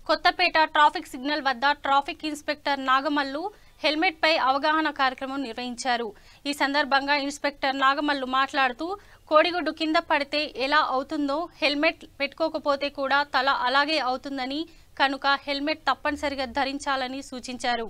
Kothapeta traffic signal వద్ద traffic inspector Nagamallu helmet పై అవగాహన కార్యక్రమం నిర్వహించారు। ఈ సందర్భంగా ఇన్స్పెక్టర్ నాగమల్లు మాట్లాడుతూ కోడిగుడ్డు కింద పడితే ఎలా అవుతుందో హెల్మెట్ పెట్టుకోకపోతే కూడా తల అలాగే అవుతుందని కనుక హెల్మెట్ తప్పనిసరిగా ధరించాలని సూచించారు।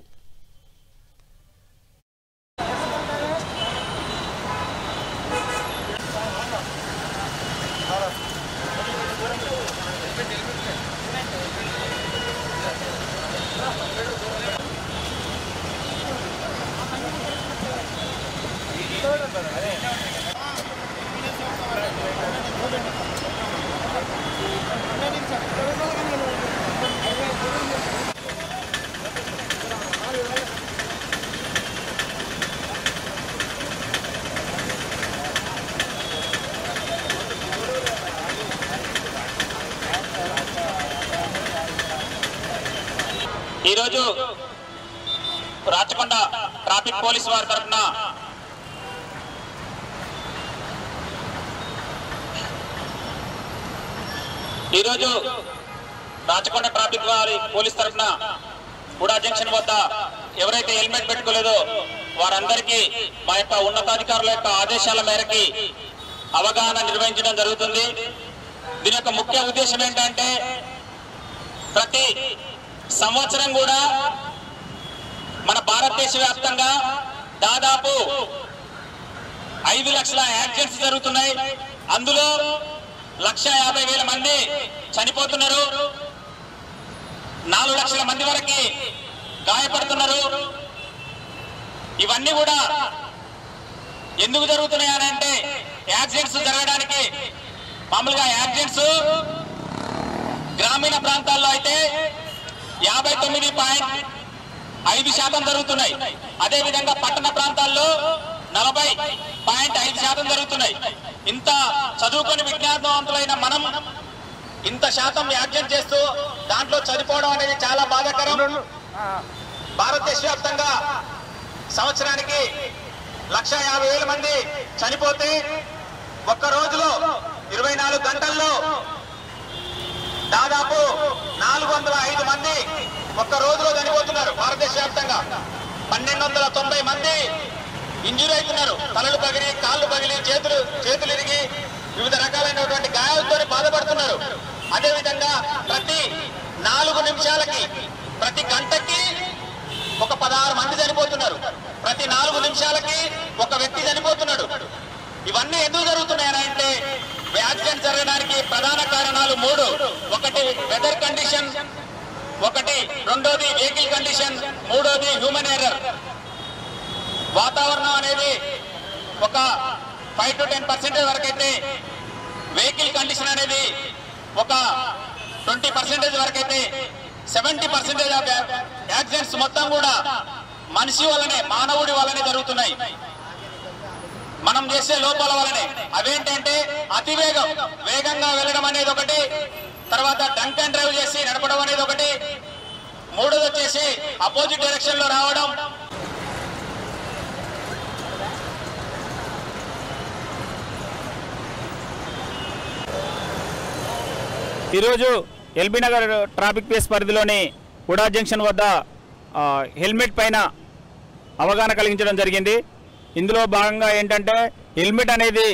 ఈరోజు రాచకొండ ట్రాఫిక్ పోలీస్ వారి తరఫున రాచకొండ ట్రాఫిక్ వారి పోలీస్ తరఫున హుడా జంక్షన్ వద్ద ఎవరైతే హెల్మెట్ పెట్టుకోలేదో వారందరికీ మా యొక్క ఉన్నతాధికారుల యొక్క ఆదేశాల మేరకు అవగాహన నిర్వహించడం జరుగుతుంది। దీని యొక్క ముఖ్య ఉద్దేశం ఏంటంటే ప్రతి సంవత్సరం కూడా మన భారతదేశ వ్యాప్తంగా దాదాపు 5 లక్షల యాక్సిడెంట్స్ జరుగుతున్నాయి। అందులో 1,50,000 మంది చనిపోతున్నారు, 4 లక్షల మంది వరకు గాయపడుతున్నారు। ఇవన్నీ కూడా ఎందుకు జరుగుతున్నాయి అని అంటే యాక్సిడెంట్స్ జరగడానికి మామూలుగా యాక్సిడెంట్స్ గ్రామీణ ప్రాంతాల్లో అయితే 59.5% జరుగుతున్నాయి। అదేవిధంగా పట్టణ ప్రాంతాల్లో 40.5% జరుగుతున్నాయి। ఇంత చదువుకొని విజ్ఞానవంతులైన మనం ఇంత శాతం యాక్సిడెంట్ చేస్తూ దాంట్లో చనిపోవడం అనేది చాలా బాధాకరం। భారతదేశ వ్యాప్తంగా సంవత్సరానికి 1,50,000 మంది చనిపోతే ఒక్క రోజులో 24 గంటల్లో దాదాపు 405 మంది ఒక్క రోజులో చనిపోతున్నారు। భారతదేశ వ్యాప్తంగా 1,290 మంది ఇంజూరీ అవుతున్నారు, తలలు పగిలి, కాళ్ళు పగిలి, చేతులు ఇరిగి వివిధ రకాలైనటువంటి గాయాలతో బాధపడుతున్నారు। అదేవిధంగా ప్రతి 4 నిమిషాలకి ప్రతి గంటకి ఒక 16 మంది చనిపోతున్నారు, ప్రతి 4 నిమిషాలకి ఒక వ్యక్తి చనిపోతున్నాడు। ఇవన్నీ ఎందుకు జరుగుతున్నాయంటే యాక్సిడెంట్ జరగడానికి ప్రధాన కారణాలు 3। ఒకటి వెదర్ కండిషన్, రెండోది వెహికల్ కండిషన్, మూడోది హ్యూమన్ ఎర్రర్। వాతావరణం అనేది ఒక 5 to 10% వరకు అయితే, వెహికల్ కండిషన్ అనేది ఒక 20% వరకు అయితే 70% ఆఫ్ యాక్సిడెంట్స్ మొత్తం కూడా మనిషి వల్లనే, మానవుడి వల్లనే జరుగుతున్నాయి, మనం చేసే లోపాల వల్లనే। అవేంటంటే అతి వేగంగా వెళ్ళడం అనేది ఒకటి, తర్వాత డ్రంక్ అండ్ డ్రైవ్ చేసి నడపడం అనేది ఒకటి, మూడోది వచ్చేసి అపోజిట్ డైరెక్షన్ లో రావడం। ఈరోజు ఎల్బీ నగర్ ట్రాఫిక్ ప్లేస్ పరిధిలోని హుడా జంక్షన్ వద్ద హెల్మెట్ పైన అవగాహన కలిగించడం జరిగింది। ఇందులో భాగంగా ఏంటంటే హెల్మెట్ అనేది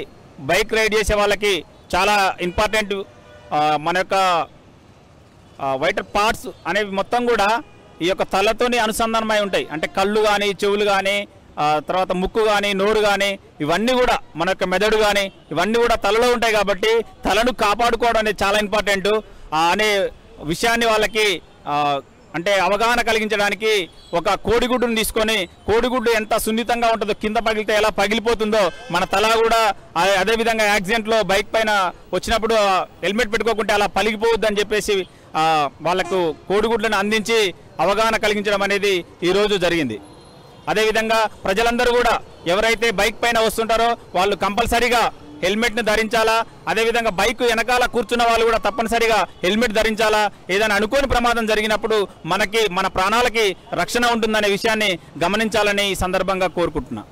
బైక్ రైడ్ చేసే వాళ్ళకి చాలా ఇంపార్టెంట్। మన యొక్క వైటల్ పార్ట్స్ అనేవి మొత్తం కూడా ఈ యొక్క తలతోని అనుసంధానమై ఉంటాయి। అంటే కళ్ళు కానీ, చెవులు కానీ, తర్వాత ముక్కు కానీ, నోరు కానీ, ఇవన్నీ కూడా మన యొక్క మెదడు కానీ ఇవన్నీ కూడా తలలో ఉంటాయి। కాబట్టి తలను కాపాడుకోవడం అనేది చాలా ఇంపార్టెంట్ అనే విషయాన్ని వాళ్ళకి అంటే అవగాహన కలిగించడానికి ఒక కోడిగుడ్డును తీసుకొని, కోడిగుడ్డు ఎంత సున్నితంగా ఉంటుందో, కింద పగిలితే ఎలా పగిలిపోతుందో మన తల కూడా అదేవిధంగా యాక్సిడెంట్లో బైక్ పైన వచ్చినప్పుడు హెల్మెట్ పెట్టుకోకుంటే అలా పలిగిపోవద్దని చెప్పేసి వాళ్ళకు కోడిగుడ్లను అందించి అవగాహన కలిగించడం అనేది ఈరోజు జరిగింది। అదేవిధంగా ప్రజలందరూ కూడా ఎవరైతే బైక్ పైన వస్తుంటారో వాళ్ళు కంపల్సరీగా హెల్మెట్ను ధరించాలా। అదేవిధంగా బైక్ వెనకాల కూర్చున్న వాళ్ళు కూడా తప్పనిసరిగా హెల్మెట్ ధరించాలా। ఏదైనా అనుకోని ప్రమాదం జరిగినప్పుడు మన ప్రాణాలకి రక్షణ ఉంటుందనే విషయాన్ని గమనించాలని ఈ సందర్భంగా కోరుకుంటున్నా।